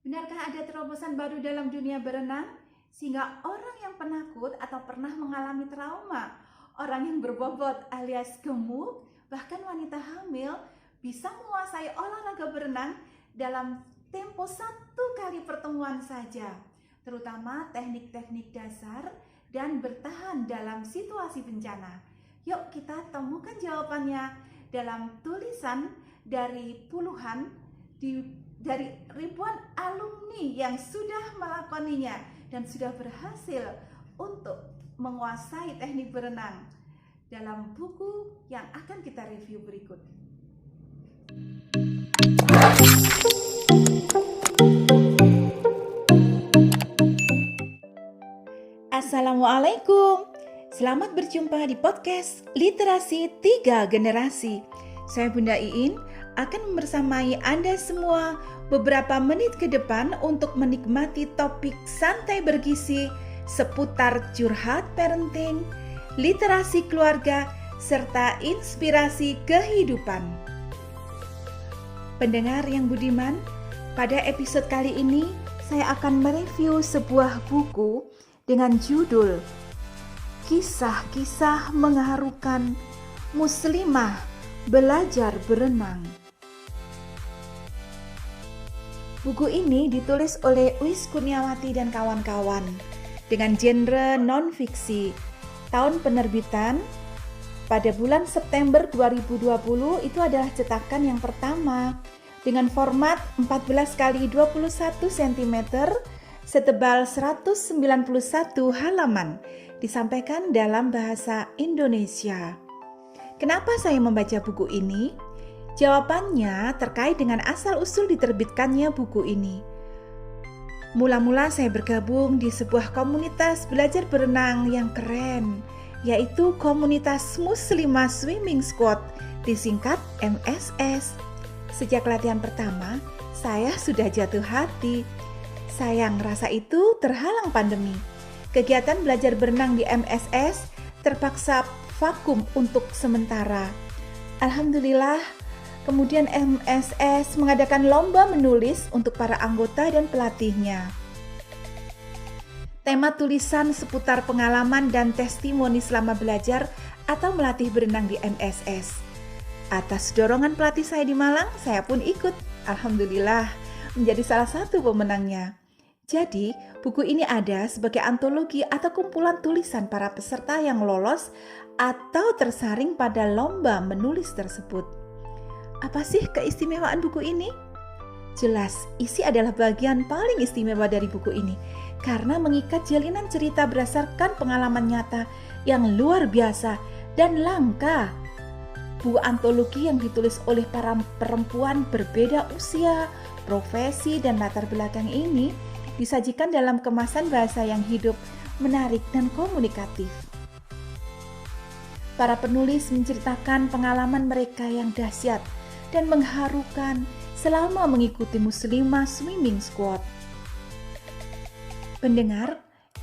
Benarkah ada terobosan baru dalam dunia berenang? Sehingga orang yang penakut atau pernah mengalami trauma, orang yang berbobot alias gemuk, bahkan wanita hamil bisa menguasai olahraga berenang dalam tempo 1 kali pertemuan saja, terutama teknik-teknik dasar dan bertahan dalam situasi bencana. Yuk kita temukan jawabannya dalam tulisan dari dari ribuan alumni yang sudah melakoninya dan sudah berhasil untuk menguasai teknik berenang dalam buku yang akan kita review berikut. Assalamualaikum. Selamat berjumpa di podcast Literasi 3 Generasi. Saya Bunda Iin akan membersamai Anda semua beberapa menit ke depan untuk menikmati topik santai bergizi seputar curhat parenting, literasi keluarga, serta inspirasi kehidupan. Pendengar yang budiman, pada episode kali ini saya akan mereview sebuah buku dengan judul Kisah-kisah Mengharukan Muslimah Belajar Berenang. Buku ini ditulis oleh Uis Kurniawati dan kawan-kawan dengan genre non-fiksi. Tahun penerbitan pada bulan September 2020 itu adalah cetakan yang pertama dengan format 14 x 21 cm setebal 191 halaman, disampaikan dalam bahasa Indonesia. Kenapa saya membaca buku ini? Jawabannya terkait dengan asal-usul diterbitkannya buku ini. Mula-mula saya bergabung di sebuah komunitas belajar berenang yang keren, yaitu komunitas Muslimah Swimming Squad, disingkat MSS. Sejak latihan pertama, saya sudah jatuh hati. Sayang, rasa itu terhalang pandemi. Kegiatan belajar berenang di MSS terpaksa vakum untuk sementara. Alhamdulillah, kemudian MSS mengadakan lomba menulis untuk para anggota dan pelatihnya. Tema tulisan seputar pengalaman dan testimoni selama belajar atau melatih berenang di MSS. Atas dorongan pelatih saya di Malang, saya pun ikut. Alhamdulillah, menjadi salah satu pemenangnya. Jadi, buku ini ada sebagai antologi atau kumpulan tulisan para peserta yang lolos atau tersaring pada lomba menulis tersebut. Apa sih keistimewaan buku ini? Jelas, isi adalah bagian paling istimewa dari buku ini karena mengikat jalinan cerita berdasarkan pengalaman nyata yang luar biasa dan langka. Buku antologi yang ditulis oleh para perempuan berbeda usia, profesi, dan latar belakang ini disajikan dalam kemasan bahasa yang hidup, menarik, dan komunikatif. Para penulis menceritakan pengalaman mereka yang dahsyat dan mengharukan selama mengikuti Muslimah Swimming Squad. Pendengar,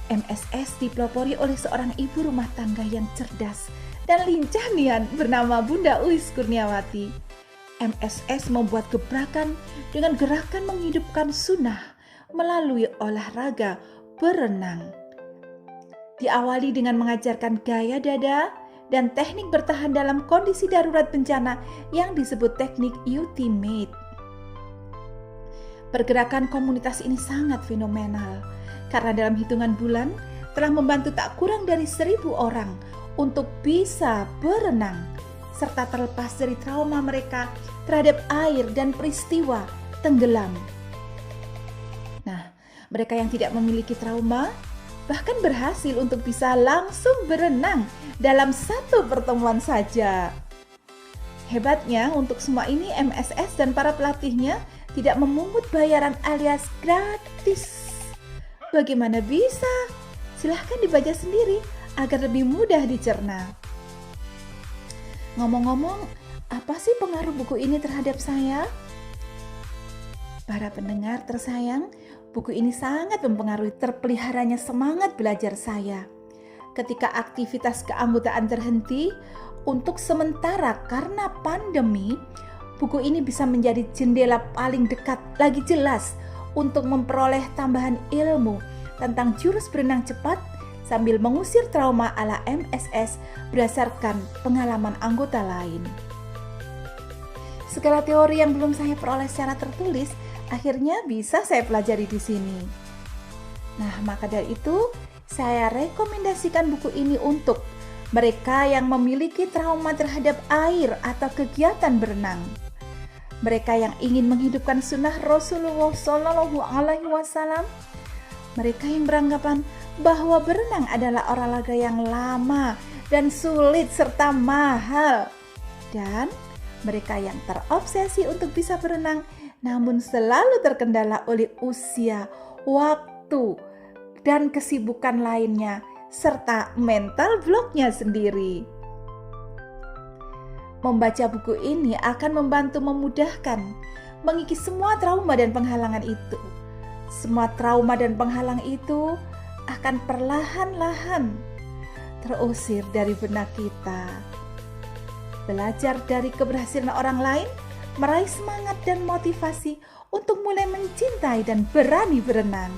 MSS dipelopori oleh seorang ibu rumah tangga yang cerdas dan lincah nian bernama Bunda Uis Kurniawati. MSS membuat gebrakan dengan gerakan menghidupkan sunnah melalui olahraga berenang. Diawali dengan mengajarkan gaya dada dan teknik bertahan dalam kondisi darurat bencana yang disebut teknik ultimate. Pergerakan komunitas ini sangat fenomenal karena dalam hitungan bulan telah membantu tak kurang dari 1.000 orang untuk bisa berenang serta terlepas dari trauma mereka terhadap air dan peristiwa tenggelam. Nah, mereka yang tidak memiliki trauma bahkan berhasil untuk bisa langsung berenang dalam 1 pertemuan saja. Hebatnya, untuk semua ini MSS dan para pelatihnya tidak memungut bayaran alias gratis. Bagaimana bisa? Silahkan dibaca sendiri agar lebih mudah dicerna. Ngomong-ngomong, apa sih pengaruh buku ini terhadap saya? Para pendengar tersayang, buku ini sangat mempengaruhi terpeliharanya semangat belajar saya. Ketika aktivitas keanggotaan terhenti untuk sementara karena pandemi, buku ini bisa menjadi jendela paling dekat lagi jelas untuk memperoleh tambahan ilmu tentang jurus berenang cepat sambil mengusir trauma ala MSS berdasarkan pengalaman anggota lain. Segala teori yang belum saya peroleh secara tertulis akhirnya bisa saya pelajari di sini. Nah, maka dari itu saya rekomendasikan buku ini untuk mereka yang memiliki trauma terhadap air atau kegiatan berenang. Mereka yang ingin menghidupkan sunnah Rasulullah Shallallahu Alaihi Wasallam. Mereka yang beranggapan bahwa berenang adalah olahraga yang lama dan sulit serta mahal. Dan mereka yang terobsesi untuk bisa berenang namun selalu terkendala oleh usia, waktu, dan kesibukan lainnya serta mental blocknya sendiri. Membaca buku ini akan membantu memudahkan mengikis semua trauma dan penghalangan itu. Semua trauma dan penghalang itu akan perlahan-lahan terusir dari benak kita. Belajar dari keberhasilan orang lain, meraih semangat dan motivasi untuk mulai mencintai dan berani berenang.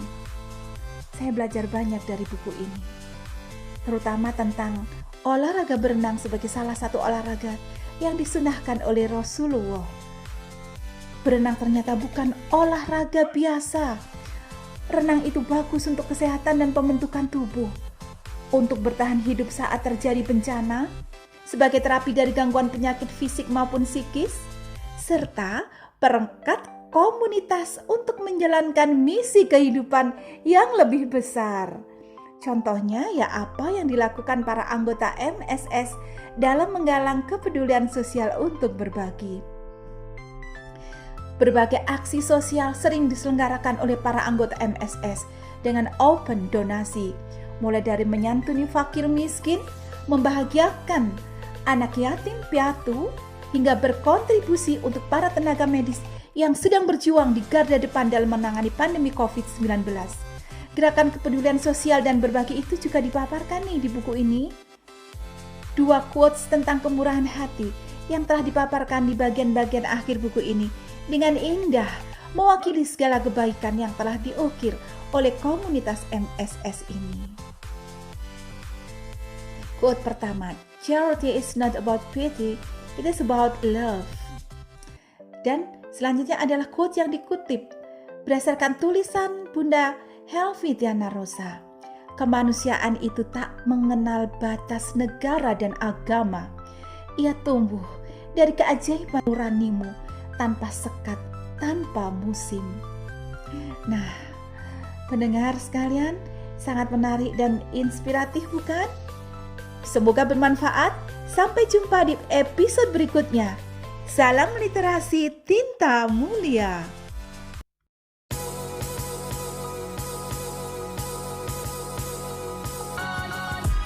Saya belajar banyak dari buku ini, terutama tentang olahraga berenang sebagai salah satu olahraga yang disunahkan oleh Rasulullah. Berenang ternyata bukan olahraga biasa. Renang itu bagus untuk kesehatan dan pembentukan tubuh, untuk bertahan hidup saat terjadi bencana, sebagai terapi dari gangguan penyakit fisik maupun psikis, serta perangkat komunitas untuk menjalankan misi kehidupan yang lebih besar. Contohnya ya apa yang dilakukan para anggota MSS dalam menggalang kepedulian sosial untuk berbagi. Berbagai aksi sosial sering diselenggarakan oleh para anggota MSS dengan open donasi, mulai dari menyantuni fakir miskin, membahagiakan anak yatim piatu, hingga berkontribusi untuk para tenaga medis yang sedang berjuang di garda depan dalam menangani pandemi COVID-19. Gerakan kepedulian sosial dan berbagi itu juga dipaparkan nih di buku ini. 2 quotes tentang kemurahan hati yang telah dipaparkan di bagian-bagian akhir buku ini dengan indah mewakili segala kebaikan yang telah diukir oleh komunitas MSS ini. Quote pertama, "Charity is not about pity, it is about love." Dan selanjutnya adalah quote yang dikutip berdasarkan tulisan Bunda Helvitiana Rosa. "Kemanusiaan itu tak mengenal batas negara dan agama. Ia tumbuh dari keajaiban nuranimu tanpa sekat, tanpa musim." Nah, pendengar sekalian, sangat menarik dan inspiratif bukan? Semoga bermanfaat. Sampai jumpa di episode berikutnya. Salam literasi tinta mulia.